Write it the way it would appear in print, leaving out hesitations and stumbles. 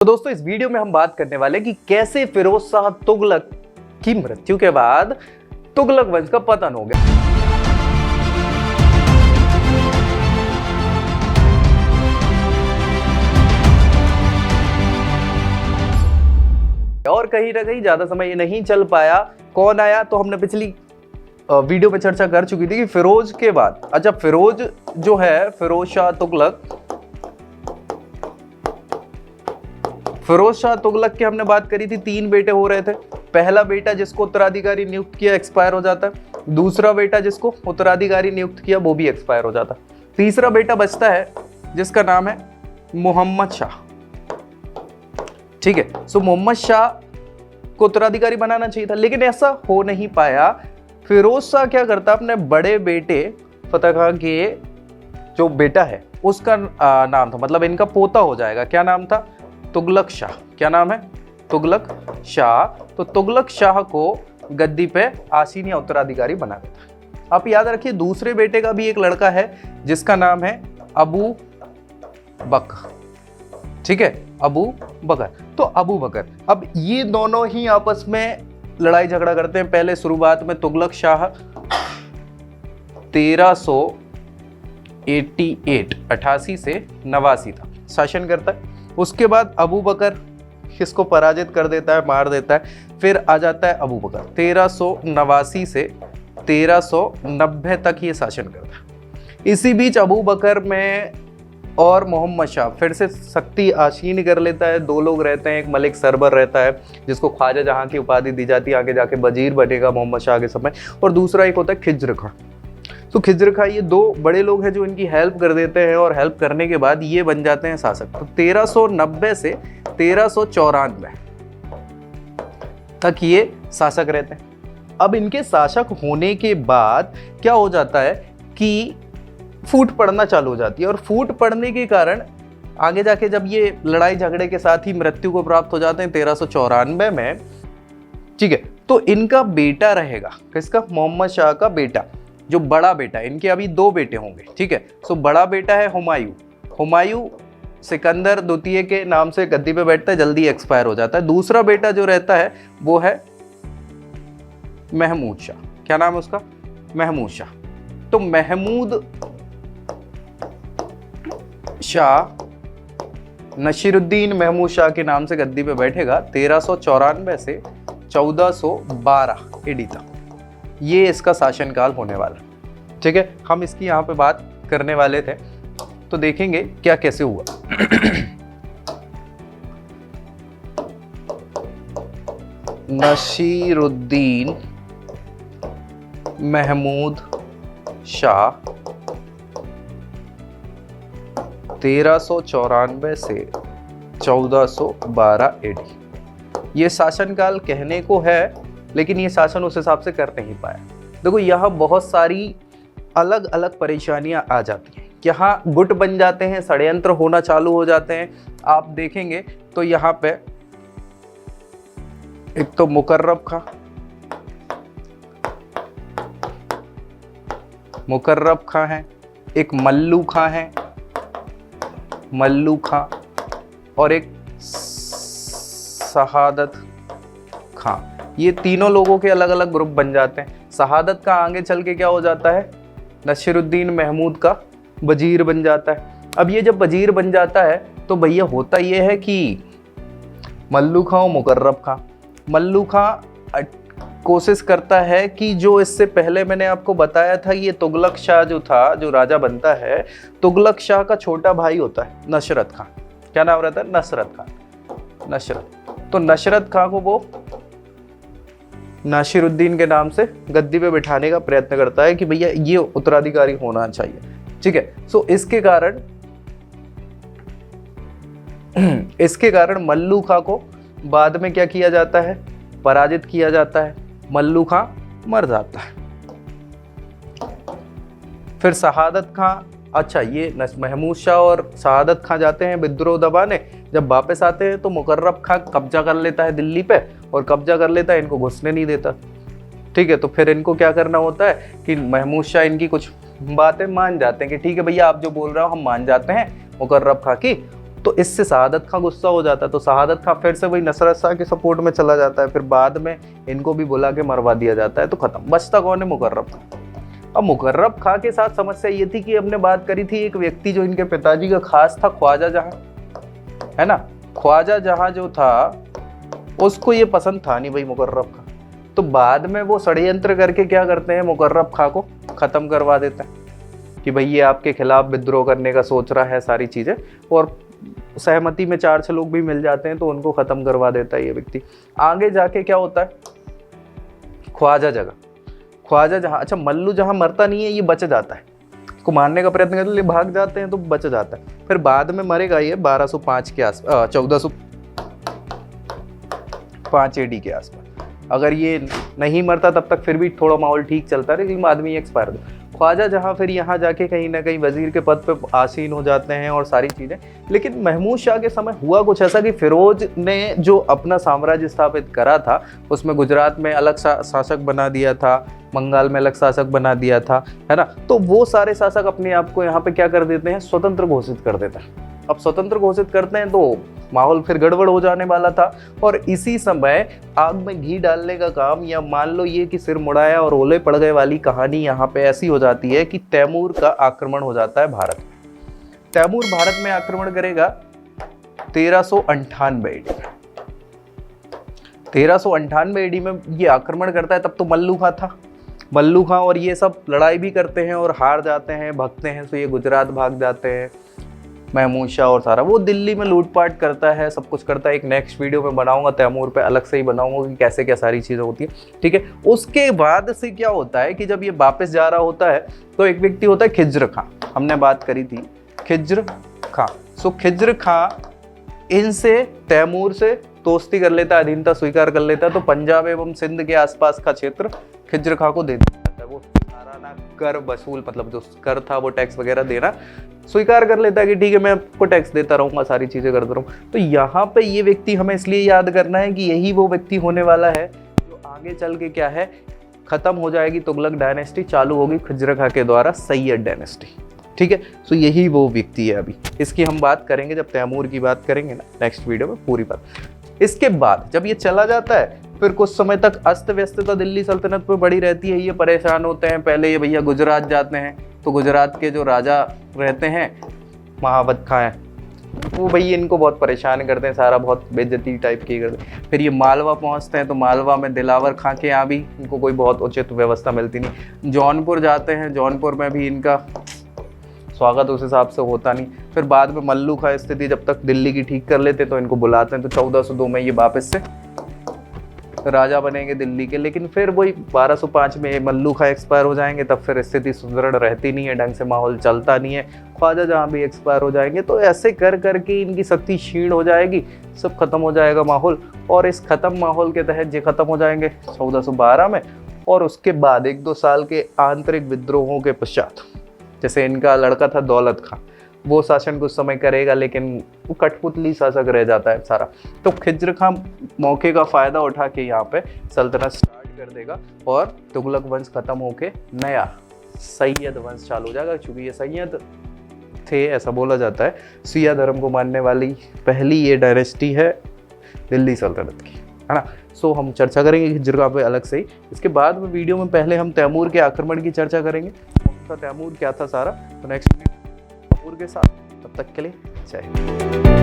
तो दोस्तों इस वीडियो में हम बात करने वाले हैं कि कैसे फिरोज शाह तुगलक की मृत्यु के बाद तुगलक वंश का पतन हो गया। और कहीं ना कहीं ज्यादा समय ये नहीं चल पाया। कौन आया तो हमने पिछली वीडियो में चर्चा कर चुकी थी कि फिरोज के बाद, अच्छा फिरोज जो है फिरोज शाह तुगलक की हमने बात करी थी। 3 बेटे हो रहे थे। पहला बेटा जिसको उत्तराधिकारी नियुक्त किया एक्सपायर हो जाता है। दूसरा बेटा जिसको उत्तराधिकारी नियुक्त किया वो भी एक्सपायर हो जाता है। तीसरा बेटा बचता है जिसका नाम है मोहम्मद शाह। ठीक है, सो मोहम्मद शाह को उत्तराधिकारी बनाना चाहिए था, लेकिन ऐसा हो नहीं पाया। फिरोज शाह क्या करता, अपने बड़े बेटे फतेह खान के जो बेटा है उसका नाम था, मतलब इनका पोता हो जाएगा, क्या नाम था, तुगलक शाह। क्या नाम है, तुगलक शाह। तो तुगलक शाह को गद्दी पे आसीन या उत्तराधिकारी बना देता है। आप याद रखिए दूसरे बेटे का भी एक लड़का है जिसका नाम है अबू बकर। ठीक है, अबू बकर। तो अबू बकर, अब ये दोनों ही आपस में लड़ाई झगड़ा करते हैं। पहले शुरुआत में तुगलक शाह 88 से 89 था शासन करता है। उसके बाद अबू बकर इसको पराजित कर देता है, मार देता है। फिर आ जाता है अबू बकर 1389 से 1390 तक ये शासन करता है। इसी बीच अबू बकर में और मोहम्मद शाह फिर से शक्ति आसीन कर लेता है। 2 लोग रहते हैं, एक मलिक सरबर रहता है जिसको ख्वाजा जहां की उपाधि दी जाती है, आगे जाके वजीर बनेगा मोहम्मद शाह के समय, और दूसरा एक होता है खिज्र खां। तो खिज्र खां, ये 2 बड़े लोग हैं जो इनकी हेल्प कर देते हैं, और हेल्प करने के बाद ये बन जाते हैं शासक। तो 1390 से 1394 तक ये शासक रहते हैं। अब इनके शासक होने के बाद क्या हो जाता है कि फूट पड़ना चालू हो जाती है, और फूट पड़ने के कारण आगे जाके जब ये लड़ाई झगड़े के साथ ही मृत्यु को प्राप्त हो जाते हैं 1394 में। ठीक है, तो इनका बेटा रहेगा, किसका, मोहम्मद शाह का बेटा, जो बड़ा बेटा, इनके अभी 2 बेटे होंगे। ठीक है, सो बड़ा बेटा है हुमायूं सिकंदर द्वितीय के नाम से गद्दी पे बैठता है, जल्दी एक्सपायर हो जाता है। दूसरा बेटा जो रहता है वो है महमूद शाह। क्या नाम है उसका, महमूद शाह। तो महमूद शाह नसीरुद्दीन महमूद शाह के नाम से गद्दी पे बैठेगा 1394 से 1412 एडी तक। ये इसका शासनकाल होने वाला। ठीक है, हम इसकी यहाँ पे बात करने वाले थे, तो देखेंगे क्या कैसे हुआ। नसीरुद्दीन महमूद शाह 1394 से 1412 एडी। ये शासनकाल कहने को है, लेकिन ये शासन उस हिसाब से कर नहीं पाया। देखो यहाँ बहुत सारी अलग अलग परेशानियां आ जाती हैं। यहाँ गुट बन जाते हैं, षड्यंत्र होना चालू हो जाते हैं। आप देखेंगे तो यहाँ पे एक तो मुकर्रब खां है, एक मल्लू खां और एक शहादत खां। ये तीनों लोगों के अलग अलग ग्रुप बन जाते हैं। शहादत का आगे चल के क्या हो जाता है, नसीरुद्दीन महमूद का वजीर बन जाता है। अब ये जब वजीर बन जाता है तो भैया होता ये है कि मल्लू खां और मुकर्रब खां, मल्लू खां कोशिश करता है कि जो इससे पहले मैंने आपको बताया था, ये तुगलक शाह जो था, जो राजा बनता है, तुगलक शाह का छोटा भाई होता है नशरत खां। क्या नाम रहता है, नशरत खां। तो नशरत खां को वो नासिरुद्दीन के नाम से गद्दी पे बिठाने का प्रयत्न करता है कि भैया ये उत्तराधिकारी होना चाहिए। ठीक है, सो इसके कारण मल्लू खां को बाद में क्या किया जाता है, पराजित किया जाता है। मल्लू खां मर जाता है। फिर शहादत खां, अच्छा ये महमूद शाह और शहादत खां जाते हैं विद्रोह दबाने। जब वापस आते हैं तो मुकर्रब खां कब्जा कर लेता है दिल्ली पे, और कब्जा कर लेता है, इनको घुसने नहीं देता। ठीक है, तो फिर इनको क्या करना होता है कि महमूद शाह इनकी कुछ बातें मान जाते हैं कि ठीक है भैया आप जो बोल रहे हो हम मान जाते हैं मुकर्रब खां की, तो तो इससे शहादत खां गुस्सा हो जाता है, तो शहादत खां फिर से वही नसरत शाह के सपोर्ट में चला जाता है, फिर बाद में इनको भी बुला के मरवा दिया जाता है, तो खत्म। बचता कौन है? मुकर्रब खां। अब मुकर्रब खां के साथ समस्या ये थी कि हमने बात करी थी एक व्यक्ति जो इनके पिताजी का खास था, ख्वाजा जहां, है ना। ख्वाजा जहां जो था उसको ये पसंद था नहीं भाई मुकर्रब खां, तो बाद में वो षड्यंत्र करके क्या करते हैं, मुकर्रब खां को खत्म करवा देते हैं कि भाई ये आपके खिलाफ विद्रोह करने का सोच रहा है, सारी चीजें, और सहमति में 4-6 लोग भी मिल जाते हैं तो उनको खत्म करवा देता है ये व्यक्ति। आगे जाके क्या होता है, ख्वाजा जहां, अच्छा मल्लू जहां मरता नहीं है, ये बच जाता है, इसको मारने का प्रयत्न करते भाग जाते हैं तो बच जाता है, फिर बाद में मरेगा ये 1205 के आस 1405 AD के आसपास। अगर ये नहीं मरता तब तक फिर भी थोड़ा माहौल ठीक चलता है, लेकिन आदमी एक्सपायर होता। ख्वाजा जहां फिर यहाँ जाके कहीं ना कहीं वजीर के पद पे आसीन हो जाते हैं और सारी चीज़ें। लेकिन महमूद शाह के समय हुआ कुछ ऐसा कि फिरोज ने जो अपना साम्राज्य स्थापित करा था उसमें गुजरात में अलग शासक बना दिया था, बंगाल में अलग शासक बना दिया था, है ना। तो वो सारे शासक अपने आप को यहाँ पे क्या कर देते हैं, स्वतंत्र घोषित कर देते हैं। अब स्वतंत्र घोषित करते हैं तो माहौल फिर गड़बड़ हो जाने वाला था, और इसी समय आग में घी डालने का काम, या मान लो ये कि सिर मुड़ाया और ओले पड़ गए वाली कहानी यहाँ पे ऐसी हो जाती है कि तैमूर का आक्रमण हो जाता है भारत में। तैमूर भारत में आक्रमण करेगा 1398 AD में। 1398 AD में ये आक्रमण करता है, तब तो मल्लू खां था। मल्लू खां और ये सब लड़ाई भी करते हैं और हार जाते हैं, भगते हैं, तो ये गुजरात भाग जाते हैं। महमूद शाह और सारा वो दिल्ली में लूटपाट करता है, सब कुछ करता है। एक नेक्स्ट वीडियो में बनाऊंगा, तैमूर पे अलग से ही बनाऊंगा कि कैसे क्या सारी चीज़ें होती है, ठीक है। उसके बाद से क्या होता है कि जब ये वापस जा रहा होता है तो एक व्यक्ति होता है खिज्र खां, हमने बात करी थी खिज्र खां। सो खिज्र खां इनसे तैमूर से दोस्ती कर लेता है, अधीनता स्वीकार कर लेता है, तो पंजाब एवं सिंध के आसपास का क्षेत्र खिज्र खां को दे दिया जाता है। वो सालाना कर वसूल, मतलब जो कर था वो टैक्स वगैरह देना स्वीकार कर लेता है कि ठीक है मैं आपको टैक्स देता रहूंगा, सारी चीजें करता रहूँ। तो यहाँ पे ये व्यक्ति हमें इसलिए याद करना है कि यही वो व्यक्ति होने वाला है जो आगे चल के क्या है, खत्म हो जाएगी तुगलक डायनेस्टी, चालू होगी खिज्र खां के द्वारा सैयद डायनेस्टी, ठीक है। तो यही वो व्यक्ति है। अभी इसकी हम बात करेंगे जब तैमूर की बात करेंगे ना नेक्स्ट वीडियो में पूरी बात। इसके बाद जब ये चला जाता है फिर कुछ समय तक अस्त व्यस्तता दिल्ली सल्तनत पे बड़ी रहती है, ये परेशान होते हैं। पहले ये भैया गुजरात जाते हैं तो गुजरात के जो राजा रहते हैं महावत खां हैं, वो भैया इनको बहुत परेशान करते हैं, सारा बहुत बेइज्जती टाइप की करते हैं। फिर ये मालवा पहुंचते हैं तो मालवा में दिलावर खां के यहाँ भी इनको कोई बहुत उचित व्यवस्था मिलती नहीं। जौनपुर जाते हैं, जौनपुर में भी इनका स्वागत उस हिसाब से होता नहीं। फिर बाद में मल्लू खां स्थिति जब तक दिल्ली की ठीक कर लेते तो इनको बुलाते हैं, तो 1402 में ये वापस से राजा बनेंगे दिल्ली के। लेकिन फिर वही 1205 में मल्लू खां एक्सपायर हो जाएंगे, तब फिर स्थिति सुदृढ़ रहती नहीं है, ढंग से माहौल चलता नहीं है। ख्वाजा जहाँ भी एक्सपायर हो जाएंगे, तो ऐसे कर करके इनकी शक्ति क्षीण हो जाएगी, सब खत्म हो जाएगा माहौल। और इस खत्म माहौल के तहत ये खत्म हो जाएंगे 1412 में। और उसके बाद 1-2 साल के आंतरिक विद्रोहों के पश्चात, जैसे इनका लड़का था दौलत खां, वो शासन कुछ समय करेगा लेकिन वो कठपुतली शासक रह जाता है सारा। तो खिज्र खां मौके का फ़ायदा उठा के यहाँ पे सल्तनत स्टार्ट कर देगा और तुगलक वंश खत्म होके नया सैयद वंश चालू हो जाएगा। क्योंकि ये सैयद थे ऐसा बोला जाता है, शिया धर्म को मानने वाली पहली ये डायनेस्टी है दिल्ली सल्तनत की, है ना। सो हम चर्चा करेंगे खिज्र खां पे अलग से ही। इसके बाद में वीडियो में पहले हम तैमूर के आक्रमण की चर्चा करेंगे, तैमूर क्या था सारा, तो नेक्स्ट तैमूर के साथ। तब तक के लिए जय हिंद।